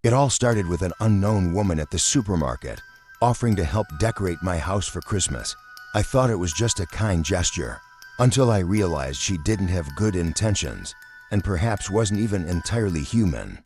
It all started with an unknown woman at the supermarket offering to help decorate my house for Christmas. I thought it was just a kind gesture, until I realized she didn't have good intentions and perhaps wasn't even entirely human.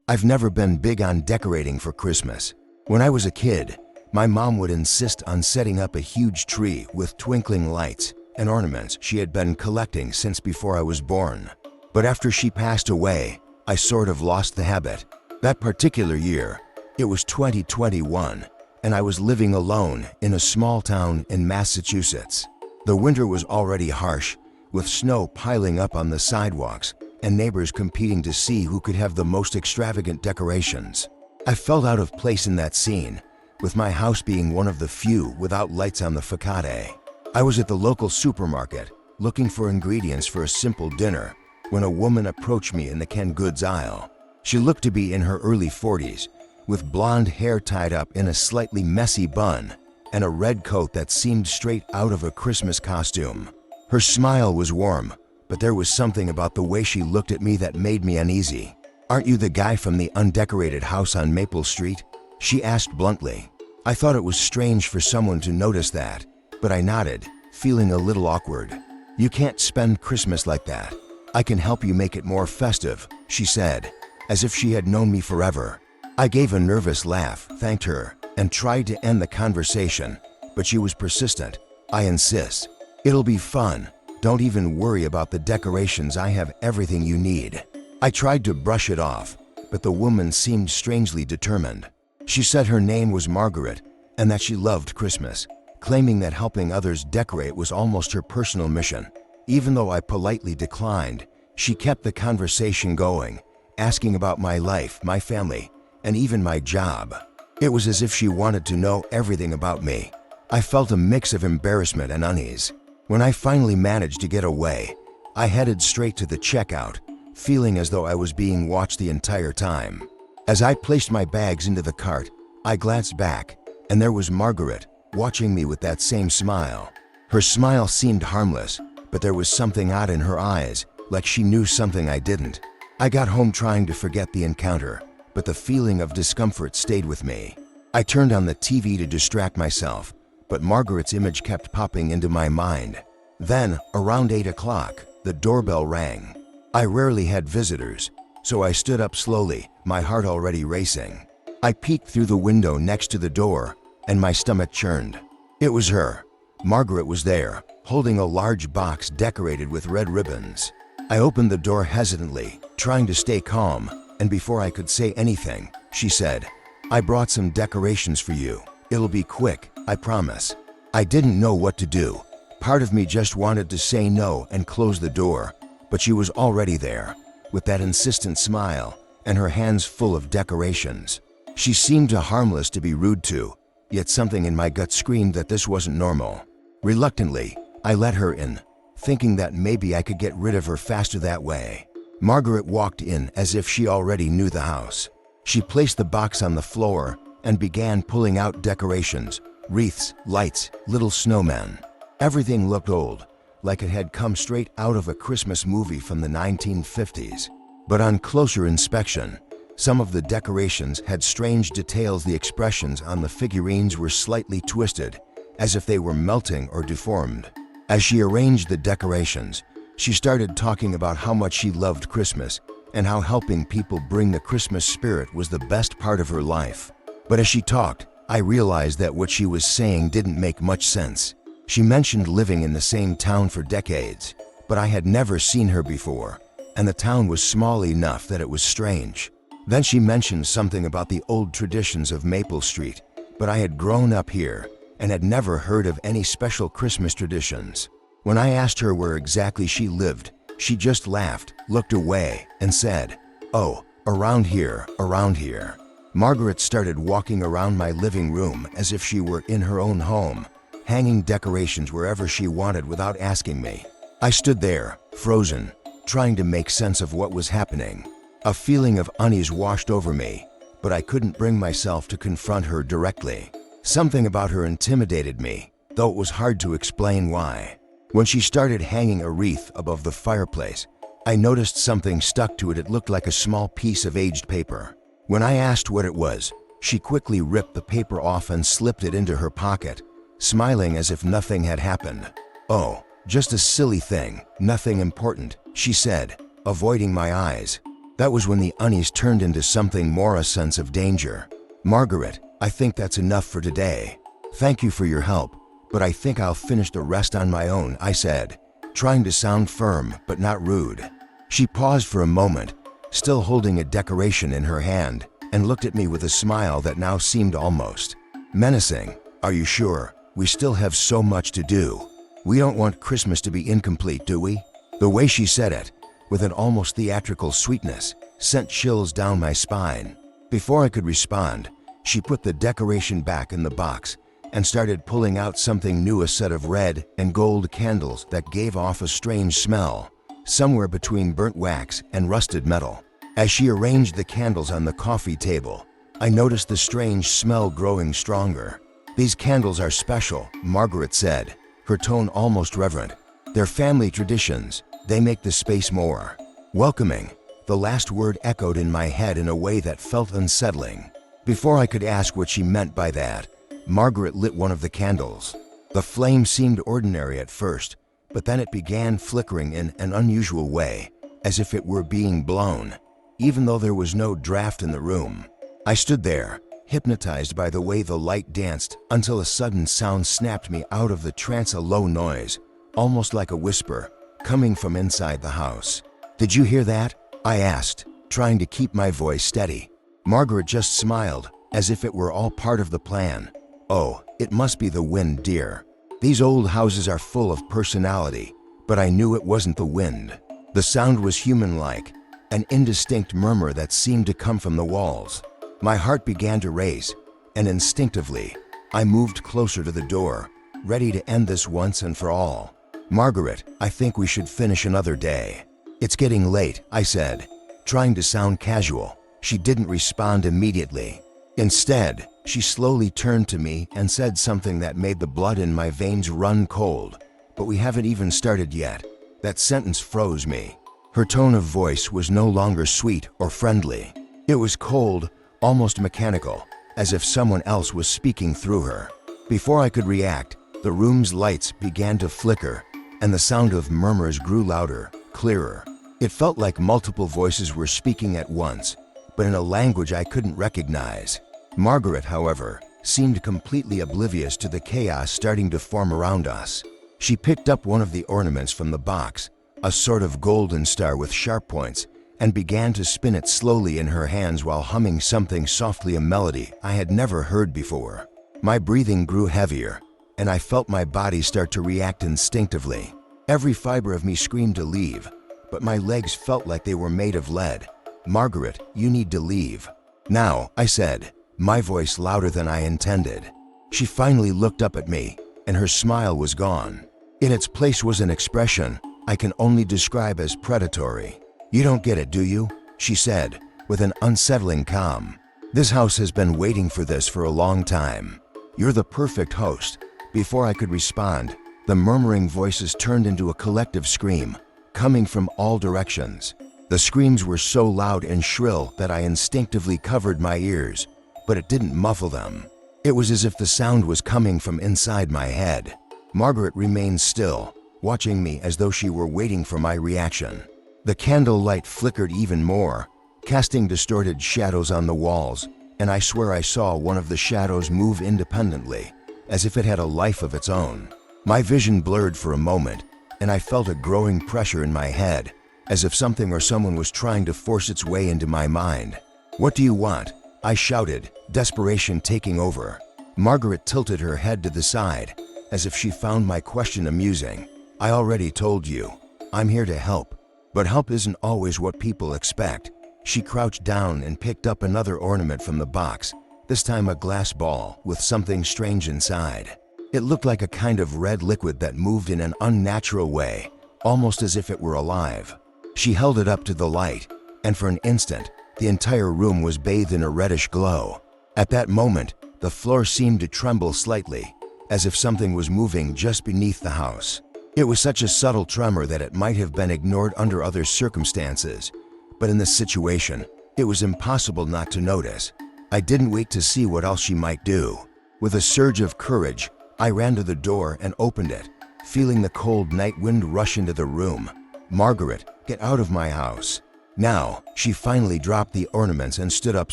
I've never been big on decorating for Christmas. When I was a kid, my mom would insist on setting up a huge tree with twinkling lights and ornaments she had been collecting since before I was born. But after she passed away, I sort of lost the habit. That particular year, it was 2021, and I was living alone in a small town in Massachusetts. The winter was already harsh, with snow piling up on the sidewalks and neighbors competing to see who could have the most extravagant decorations. I felt out of place in that scene, with my house being one of the few without lights on the facade. I was at the local supermarket, looking for ingredients for a simple dinner, when a woman approached me in the canned goods aisle. She looked to be in her early 40s, with blonde hair tied up in a slightly messy bun and a red coat that seemed straight out of a Christmas costume. Her smile was warm, but there was something about the way she looked at me that made me uneasy. "Aren't you the guy from the undecorated house on Maple Street?" she asked bluntly. I thought it was strange for someone to notice that, but I nodded, feeling a little awkward. "You can't spend Christmas like that. I can help you make it more festive," she said, as if she had known me forever. I gave a nervous laugh, thanked her, and tried to end the conversation, but she was persistent. "I insist. It'll be fun. Don't even worry about the decorations. I have everything you need." I tried to brush it off, but the woman seemed strangely determined. She said her name was Margaret and that she loved Christmas, claiming that helping others decorate was almost her personal mission. Even though I politely declined, she kept the conversation going, asking about my life, my family, and even my job. It was as if she wanted to know everything about me. I felt a mix of embarrassment and unease. When I finally managed to get away, I headed straight to the checkout, feeling as though I was being watched the entire time. As I placed my bags into the cart, I glanced back, and there was Margaret, watching me with that same smile. Her smile seemed harmless, but there was something odd in her eyes, like she knew something I didn't. I got home trying to forget the encounter, but the feeling of discomfort stayed with me. I turned on the TV to distract myself, but Margaret's image kept popping into my mind. Then, around 8 o'clock, the doorbell rang. I rarely had visitors, so I stood up slowly, my heart already racing. I peeked through the window next to the door, and my stomach churned. It was her. Margaret was there, holding a large box decorated with red ribbons. I opened the door hesitantly, trying to stay calm, and before I could say anything, she said, "I brought some decorations for you. It'll be quick, I promise." I didn't know what to do. Part of me just wanted to say no and close the door, but she was already there, with that insistent smile and her hands full of decorations. She seemed too harmless to be rude to, yet something in my gut screamed that this wasn't normal. Reluctantly, I let her in, thinking that maybe I could get rid of her faster that way. Margaret walked in as if she already knew the house. She placed the box on the floor and began pulling out decorations, wreaths, lights, little snowmen. Everything looked old, like it had come straight out of a Christmas movie from the 1950s. But on closer inspection, some of the decorations had strange details. The expressions on the figurines were slightly twisted, as if they were melting or deformed. As she arranged the decorations, she started talking about how much she loved Christmas and how helping people bring the Christmas spirit was the best part of her life. But as she talked, I realized that what she was saying didn't make much sense. She mentioned living in the same town for decades, but I had never seen her before, and the town was small enough that it was strange. Then she mentioned something about the old traditions of Maple Street, but I had grown up here and had never heard of any special Christmas traditions. When I asked her where exactly she lived, she just laughed, looked away, and said, "Oh, around here, around here." Margaret started walking around my living room as if she were in her own home, hanging decorations wherever she wanted without asking me. I stood there, frozen, trying to make sense of what was happening. A feeling of unease washed over me, but I couldn't bring myself to confront her directly. Something about her intimidated me, though it was hard to explain why. When she started hanging a wreath above the fireplace, I noticed something stuck to it. It looked like a small piece of aged paper. When I asked what it was, she quickly ripped the paper off and slipped it into her pocket, smiling as if nothing had happened. "Oh, just a silly thing, nothing important," she said, avoiding my eyes. That was when the unease turned into something more, a sense of danger. "Margaret, I think that's enough for today. Thank you for your help, but I think I'll finish the rest on my own," I said, trying to sound firm but not rude. She paused for a moment, still holding a decoration in her hand, and looked at me with a smile that now seemed almost menacing. "Are you sure? We still have so much to do. We don't want Christmas to be incomplete, do we?" The way she said it, with an almost theatrical sweetness, sent chills down my spine. Before I could respond, she put the decoration back in the box and started pulling out something new, a set of red and gold candles that gave off a strange smell, somewhere between burnt wax and rusted metal. As she arranged the candles on the coffee table, I noticed the strange smell growing stronger. "These candles are special," Margaret said, her tone almost reverent. "They're family traditions. They make the space more welcoming." The last word echoed in my head in a way that felt unsettling. Before I could ask what she meant by that, Margaret lit one of the candles. The flame seemed ordinary at first, but then it began flickering in an unusual way, as if it were being blown, even though there was no draft in the room. I stood there, hypnotized by the way the light danced, until a sudden sound snapped me out of the trance, a low noise, almost like a whisper, coming from inside the house. "Did you hear that?" I asked, trying to keep my voice steady. Margaret just smiled, as if it were all part of the plan. "Oh, it must be the wind, dear. These old houses are full of personality," but I knew it wasn't the wind. The sound was human-like, an indistinct murmur that seemed to come from the walls. My heart began to race, and instinctively, I moved closer to the door, ready to end this once and for all. "Margaret, I think we should finish another day. It's getting late," I said, trying to sound casual. She didn't respond immediately. Instead, she slowly turned to me and said something that made the blood in my veins run cold. "But we haven't even started yet." That sentence froze me. Her tone of voice was no longer sweet or friendly. It was cold, almost mechanical, as if someone else was speaking through her. Before I could react, the room's lights began to flicker, and the sound of murmurs grew louder, clearer. It felt like multiple voices were speaking at once, but in a language I couldn't recognize. Margaret, however, seemed completely oblivious to the chaos starting to form around us. She picked up one of the ornaments from the box, a sort of golden star with sharp points, and began to spin it slowly in her hands while humming something softly, a melody I had never heard before. My breathing grew heavier, and I felt my body start to react instinctively. Every fiber of me screamed to leave, but my legs felt like they were made of lead. "Margaret, you need to leave now," I said, my voice louder than I intended. She finally looked up at me, and her smile was gone. In its place was an expression I can only describe as predatory. "You don't get it, do you?" she said, with an unsettling calm. "This house has been waiting for this for a long time. You're the perfect host." Before I could respond, the murmuring voices turned into a collective scream, coming from all directions. The screams were so loud and shrill that I instinctively covered my ears, but it didn't muffle them. It was as if the sound was coming from inside my head. Margaret remained still, watching me as though she were waiting for my reaction. The candle light flickered even more, casting distorted shadows on the walls, and I swear I saw one of the shadows move independently, as if it had a life of its own. My vision blurred for a moment, and I felt a growing pressure in my head, as if something or someone was trying to force its way into my mind. "What do you want?" I shouted, desperation taking over. Margaret tilted her head to the side, as if she found my question amusing. "I already told you. I'm here to help. But help isn't always what people expect." She crouched down and picked up another ornament from the box, this time a glass ball with something strange inside. It looked like a kind of red liquid that moved in an unnatural way, almost as if it were alive. She held it up to the light, and for an instant, the entire room was bathed in a reddish glow. At that moment, the floor seemed to tremble slightly, as if something was moving just beneath the house. It was such a subtle tremor that it might have been ignored under other circumstances, but in this situation, it was impossible not to notice. I didn't wait to see what else she might do. With a surge of courage, I ran to the door and opened it, feeling the cold night wind rush into the room. "Margaret, get out of my house." Now, she finally dropped the ornaments and stood up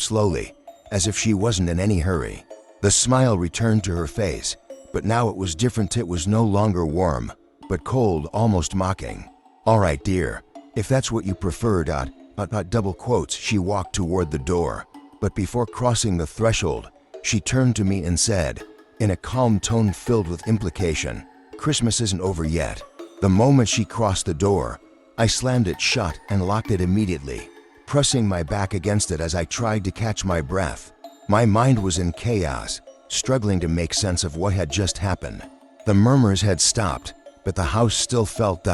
slowly, as if she wasn't in any hurry. The smile returned to her face, but now it was different. It was no longer warm, but cold, almost mocking. "All right, dear, if that's what you prefer, double quotes." She walked toward the door, but before crossing the threshold, she turned to me and said, in a calm tone filled with implication, "Christmas isn't over yet." The moment she crossed the door, I slammed it shut and locked it immediately, pressing my back against it as I tried to catch my breath. My mind was in chaos, struggling to make sense of what had just happened. The murmurs had stopped, but the house still felt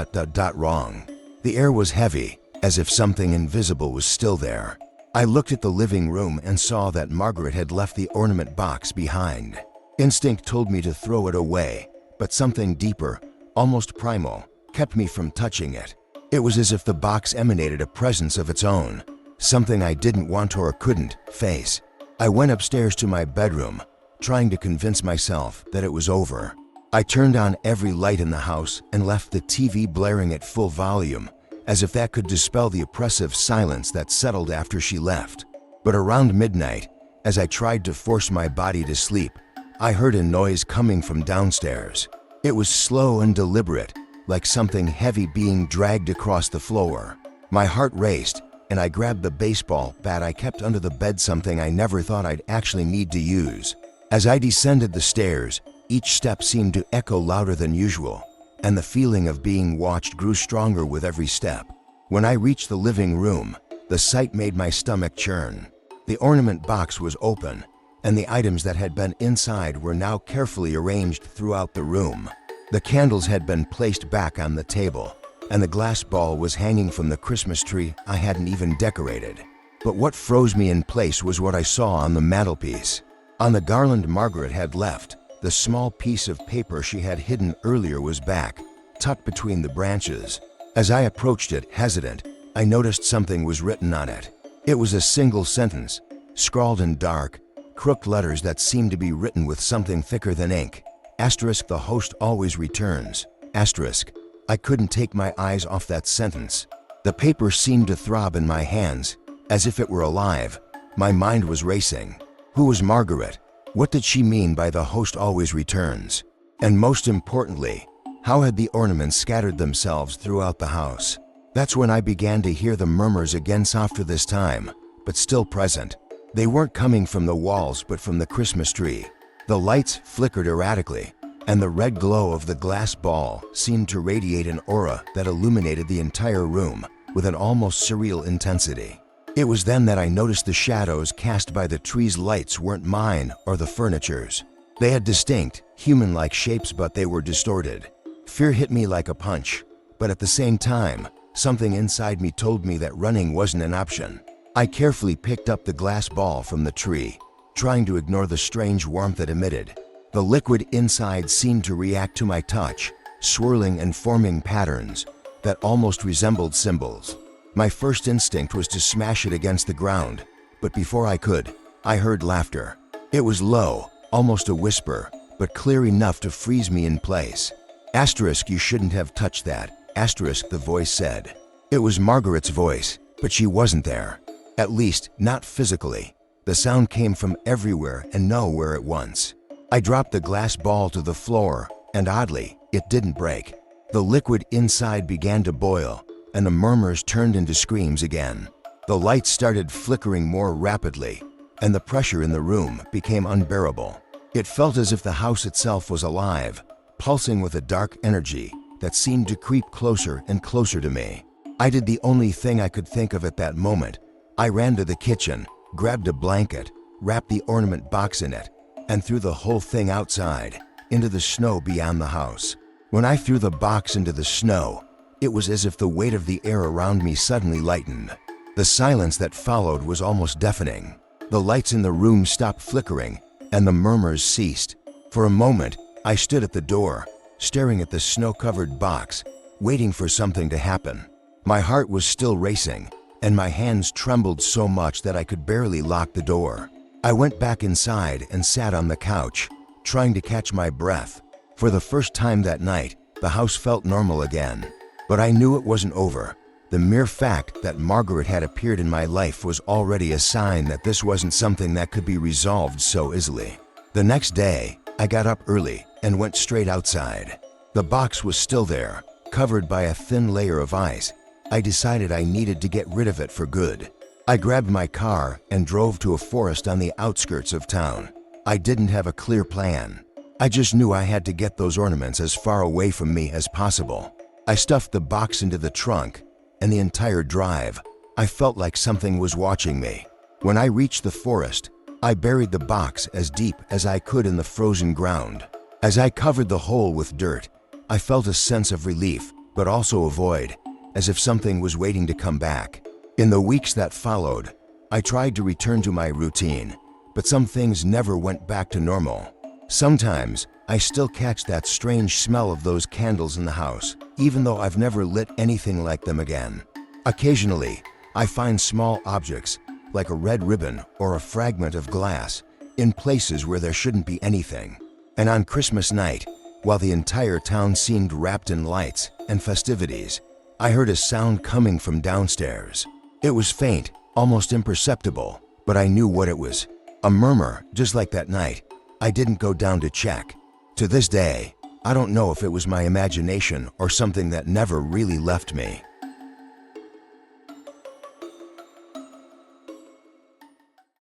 wrong. The air was heavy, as if something invisible was still there. I looked at the living room and saw that Margaret had left the ornament box behind. Instinct told me to throw it away, but something deeper, almost primal, kept me from touching it. It was as if the box emanated a presence of its own, something I didn't want or couldn't face. I went upstairs to my bedroom, trying to convince myself that it was over. I turned on every light in the house and left the TV blaring at full volume, as if that could dispel the oppressive silence that settled after she left. But around midnight, as I tried to force my body to sleep, I heard a noise coming from downstairs. It was slow and deliberate, like something heavy being dragged across the floor. My heart raced, and I grabbed the baseball bat I kept under the bed, something I never thought I'd actually need to use. As I descended the stairs, each step seemed to echo louder than usual, and the feeling of being watched grew stronger with every step. When I reached the living room, the sight made my stomach churn. The ornament box was open, and the items that had been inside were now carefully arranged throughout the room. The candles had been placed back on the table, and the glass ball was hanging from the Christmas tree I hadn't even decorated. But what froze me in place was what I saw on the mantelpiece. On the garland Margaret had left, the small piece of paper she had hidden earlier was back, tucked between the branches. As I approached it, hesitant, I noticed something was written on it. It was a single sentence, scrawled in dark, crooked letters that seemed to be written with something thicker than ink. Asterisk, the host always returns. Asterisk. I couldn't take my eyes off that sentence. The paper seemed to throb in my hands, as if it were alive. My mind was racing. Who was Margaret? What did she mean by the host always returns? And most importantly, how had the ornaments scattered themselves throughout the house? That's when I began to hear the murmurs again, softer this time, but still present. They weren't coming from the walls but from the Christmas tree. The lights flickered erratically, and the red glow of the glass ball seemed to radiate an aura that illuminated the entire room with an almost surreal intensity. It was then that I noticed the shadows cast by the tree's lights weren't mine or the furniture's. They had distinct, human-like shapes, but they were distorted. Fear hit me like a punch, but at the same time, something inside me told me that running wasn't an option. I carefully picked up the glass ball from the tree, trying to ignore the strange warmth it emitted. The liquid inside seemed to react to my touch, swirling and forming patterns that almost resembled symbols. My first instinct was to smash it against the ground, but before I could, I heard laughter. It was low, almost a whisper, but clear enough to freeze me in place. Asterisk, you shouldn't have touched that. Asterisk, the voice said. It was Margaret's voice, but she wasn't there. At least, not physically. The sound came from everywhere and nowhere at once. I dropped the glass ball to the floor, and oddly, it didn't break. The liquid inside began to boil, and the murmurs turned into screams again. The lights started flickering more rapidly, and the pressure in the room became unbearable. It felt as if the house itself was alive, pulsing with a dark energy that seemed to creep closer and closer to me. I did the only thing I could think of at that moment. I ran to the kitchen, grabbed a blanket, wrapped the ornament box in it, and threw the whole thing outside, into the snow beyond the house. When I threw the box into the snow, it was as if the weight of the air around me suddenly lightened. The silence that followed was almost deafening. The lights in the room stopped flickering, and the murmurs ceased. For a moment, I stood at the door, staring at the snow-covered box, waiting for something to happen. My heart was still racing, and my hands trembled so much that I could barely lock the door. I went back inside and sat on the couch, trying to catch my breath. For the first time that night, the house felt normal again. But I knew it wasn't over. The mere fact that Margaret had appeared in my life was already a sign that this wasn't something that could be resolved so easily. The next day, I got up early and went straight outside. The box was still there, covered by a thin layer of ice. I decided I needed to get rid of it for good. I grabbed my car and drove to a forest on the outskirts of town. I didn't have a clear plan. I just knew I had to get those ornaments as far away from me as possible. I stuffed the box into the trunk, and the entire drive, I felt like something was watching me. When I reached the forest, I buried the box as deep as I could in the frozen ground. As I covered the hole with dirt, I felt a sense of relief, but also a void, as if something was waiting to come back. In the weeks that followed, I tried to return to my routine, but some things never went back to normal. Sometimes, I still catch that strange smell of those candles in the house, even though I've never lit anything like them again. Occasionally, I find small objects, like a red ribbon or a fragment of glass, in places where there shouldn't be anything. And on Christmas night, while the entire town seemed wrapped in lights and festivities, I heard a sound coming from downstairs. It was faint, almost imperceptible, but I knew what it was. A murmur, just like that night. I didn't go down to check. To this day, I don't know if it was my imagination or something that never really left me.